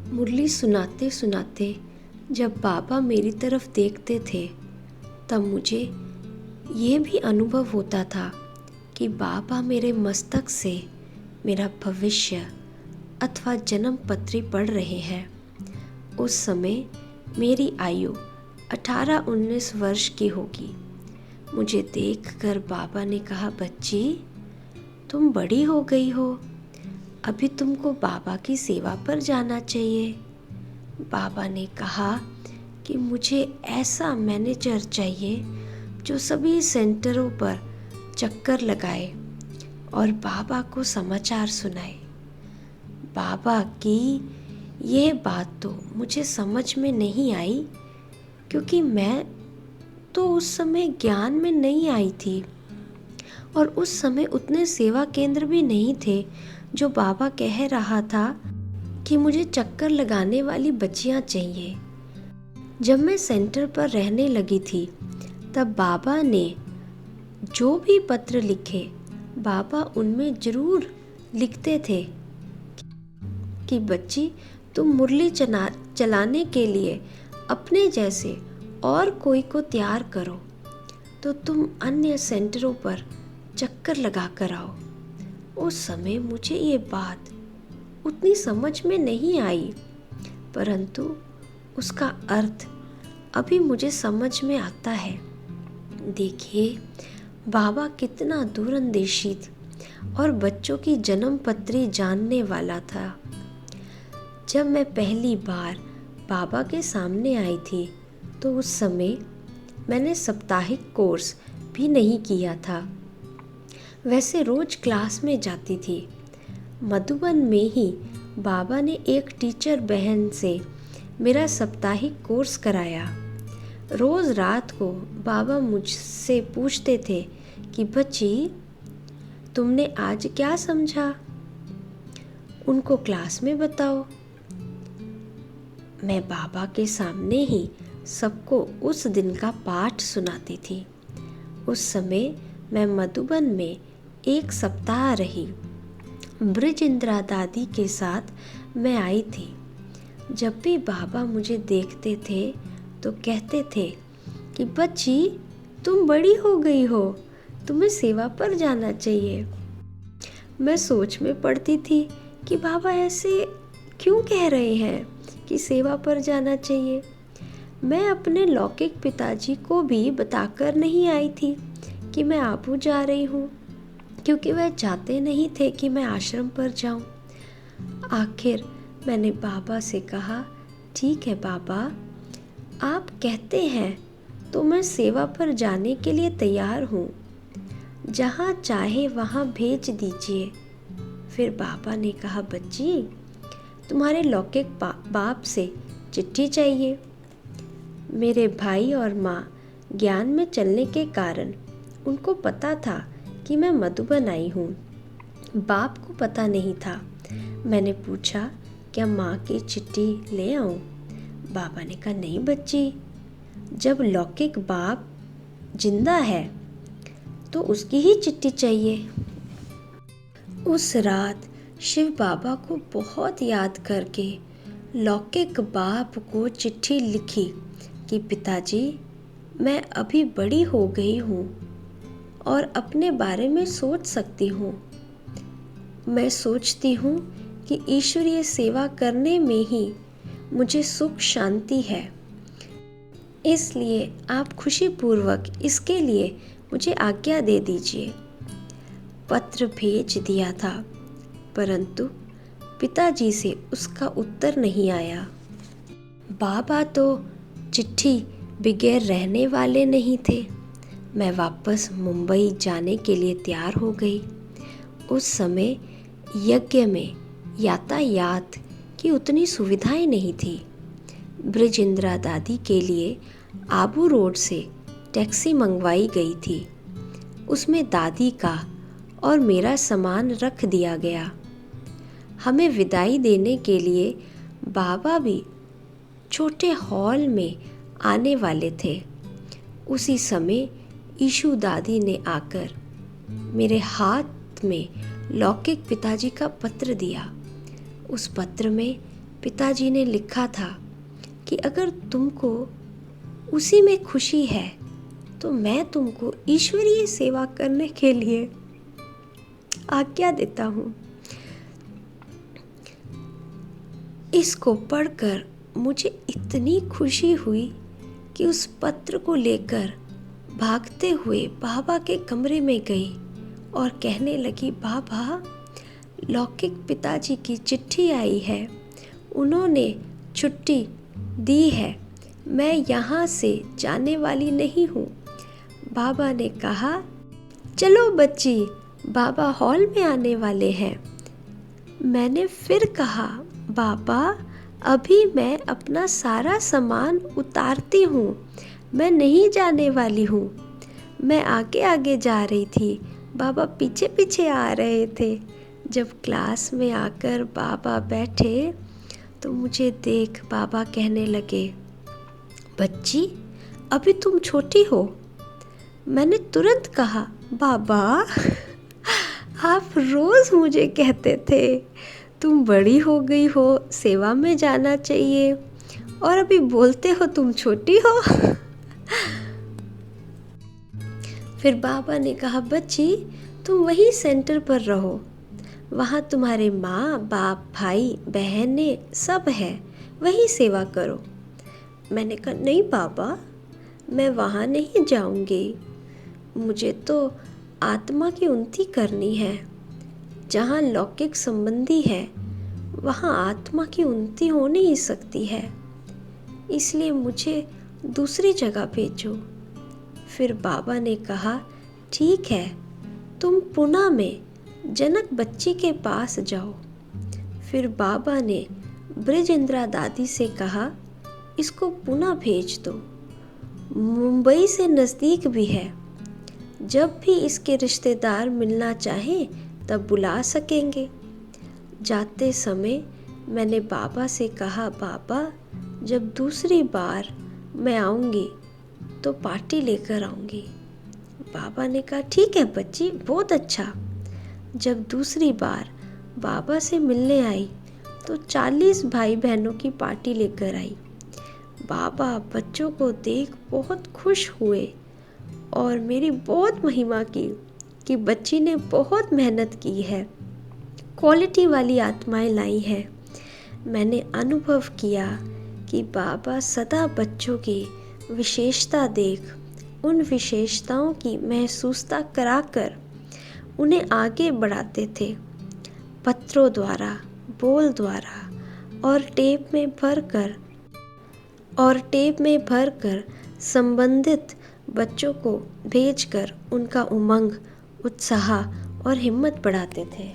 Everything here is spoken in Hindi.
मुरली सुनाते सुनाते जब बाबा मेरी तरफ देखते थे तब मुझे ये भी अनुभव होता था कि बाबा मेरे मस्तक से मेरा भविष्य अथवा जन्म पत्री पढ़ रहे हैं। उस समय मेरी आयु 18-19 वर्ष की होगी। मुझे देखकर बाबा ने कहा, बच्ची तुम बड़ी हो गई हो, अभी तुमको बाबा की सेवा पर जाना चाहिए। बाबा ने कहा कि मुझे ऐसा मैनेजर चाहिए जो सभी सेंटरों पर चक्कर लगाए और बाबा को समाचार सुनाए। बाबा की ये बात तो मुझे समझ में नहीं आई, क्योंकि मैं तो उस समय ज्ञान में नहीं आई थी और उस समय उतने सेवा केंद्र भी नहीं थे जो बाबा कह रहा था कि मुझे चक्कर लगाने वाली बच्चियां चाहिए। जब मैं सेंटर पर रहने लगी थी तब बाबा ने जो भी पत्र लिखे, बाबा उनमें जरूर लिखते थे कि बच्ची तुम मुरली चलाने के लिए अपने जैसे और कोई को तैयार करो तो तुम अन्य सेंटरों पर चक्कर लगा कर आओ। उस समय मुझे ये बात उतनी समझ में नहीं आई, परंतु उसका अर्थ अभी मुझे समझ में आता है। देखिए बाबा कितना दूरंदेशी और बच्चों की जन्म पत्री जानने वाला था। जब मैं पहली बार बाबा के सामने आई थी तो उस समय मैंने साप्ताहिक कोर्स भी नहीं किया था। वैसे रोज क्लास में जाती थी। मधुबन में ही बाबा ने एक टीचर बहन से मेरा साप्ताहिक कोर्स कराया। रोज़ रात को बाबा मुझसे पूछते थे कि बच्ची तुमने आज क्या समझा, उनको क्लास में बताओ। मैं बाबा के सामने ही सबको उस दिन का पाठ सुनाती थी। उस समय मैं मधुबन में 1 सप्ताह रही। ब्रिज इंदिरा दादी के साथ मैं आई थी। जब भी बाबा मुझे देखते थे तो कहते थे कि बच्ची तुम बड़ी हो गई हो, तुम्हें सेवा पर जाना चाहिए। मैं सोच में पड़ती थी कि बाबा ऐसे क्यों कह रहे हैं कि सेवा पर जाना चाहिए। मैं अपने लौकिक पिताजी को भी बताकर नहीं आई थी कि मैं आबू जा रही हूँ, क्योंकि वह चाहते नहीं थे कि मैं आश्रम पर जाऊँ। आखिर मैंने बाबा से कहा, ठीक है बाबा, आप कहते हैं तो मैं सेवा पर जाने के लिए तैयार हूँ, जहाँ चाहे वहाँ भेज दीजिए। फिर बाबा ने कहा, बच्ची तुम्हारे लौकिक बाप से चिट्ठी चाहिए। मेरे भाई और माँ ज्ञान में चलने के कारण उनको पता था कि मैं मधुबन आई हूँ। बाप को पता नहीं था। मैंने पूछा, क्या माँ की चिट्ठी ले आऊँ? बाबा ने कहा, नहीं बच्ची, जब लौकिक बाप जिंदा है तो उसकी ही चिट्ठी चाहिए। उस रात शिव बाबा को बहुत याद करके लौकिक बाप को चिट्ठी लिखी कि पिताजी मैं अभी बड़ी हो गई हूँ और अपने बारे में सोच सकती हूँ। मैं सोचती हूँ कि ईश्वरीय सेवा करने में ही मुझे सुख शांति है, इसलिए आप खुशीपूर्वक इसके लिए मुझे आज्ञा दे दीजिए। पत्र भेज दिया था, परंतु पिताजी से उसका उत्तर नहीं आया। बाबा तो चिट्ठी बगैर रहने वाले नहीं थे। मैं वापस मुंबई जाने के लिए तैयार हो गई। उस समय यज्ञ में यातायात की उतनी सुविधाएं नहीं थी। ब्रिज इंदिरा दादी के लिए आबू रोड से टैक्सी मंगवाई गई थी। उसमें दादी का और मेरा सामान रख दिया गया। हमें विदाई देने के लिए बाबा भी छोटे हॉल में आने वाले थे। उसी समय ईशु दादी ने आकर मेरे हाथ में लौकिक पिताजी का पत्र दिया। उस पत्र में पिताजी ने लिखा था कि अगर तुमको उसी में खुशी है तो मैं तुमको ईश्वरीय सेवा करने के लिए आज्ञा देता हूँ। इसको पढ़कर मुझे इतनी खुशी हुई कि उस पत्र को लेकर भागते हुए बाबा के कमरे में गई और कहने लगी, बाबा, लौकिक पिताजी की चिट्ठी आई है, उन्होंने छुट्टी दी है, मैं यहाँ से जाने वाली नहीं हूँ। बाबा ने कहा, चलो बच्ची, बाबा हॉल में आने वाले हैं। मैंने फिर कहा, बाबा, अभी मैं अपना सारा सामान उतारती हूँ, मैं नहीं जाने वाली हूँ। मैं आगे आगे जा रही थी, बाबा पीछे पीछे आ रहे थे। जब क्लास में आकर बाबा बैठे तो मुझे देख बाबा कहने लगे, बच्ची, अभी तुम छोटी हो। मैंने तुरंत कहा, बाबा, आप रोज़ मुझे कहते थे तुम बड़ी हो गई हो, सेवा में जाना चाहिए, और अभी बोलते हो तुम छोटी हो। फिर बाबा ने कहा, बच्ची, तुम वही सेंटर पर रहो, वहाँ तुम्हारे माँ बाप भाई बहनें सब है, वही सेवा करो। मैंने कहा, नहीं बाबा, मैं वहाँ नहीं जाऊँगी, मुझे तो आत्मा की उन्नति करनी है। जहाँ लौकिक संबंधी है वहाँ आत्मा की उन्नति हो नहीं सकती है, इसलिए मुझे दूसरी जगह भेजो। फिर बाबा ने कहा, ठीक है, तुम पुणे में जनक बच्ची के पास जाओ। फिर बाबा ने ब्रिजेंद्रा दादी से कहा, इसको पुणे भेज दो, मुंबई से नज़दीक भी है, जब भी इसके रिश्तेदार मिलना चाहें तब बुला सकेंगे। जाते समय मैंने बाबा से कहा, बाबा, जब दूसरी बार मैं आऊँगी तो पार्टी लेकर आऊँगी। बाबा ने कहा, ठीक है बच्ची, बहुत अच्छा। जब दूसरी बार बाबा से मिलने आई तो 40 भाई बहनों की पार्टी लेकर आई। बाबा बच्चों को देख बहुत खुश हुए और मेरी बहुत महिमा की कि बच्ची ने बहुत मेहनत की है, क्वालिटी वाली आत्माएं लाई हैं। मैंने अनुभव किया कि बाबा सदा बच्चों की विशेषता देख उन विशेषताओं की महसूसता कराकर उन्हें आगे बढ़ाते थे, पत्रों द्वारा, बोल द्वारा और टेप में भरकर संबंधित बच्चों को भेजकर उनका उमंग, उत्साह और हिम्मत बढ़ाते थे।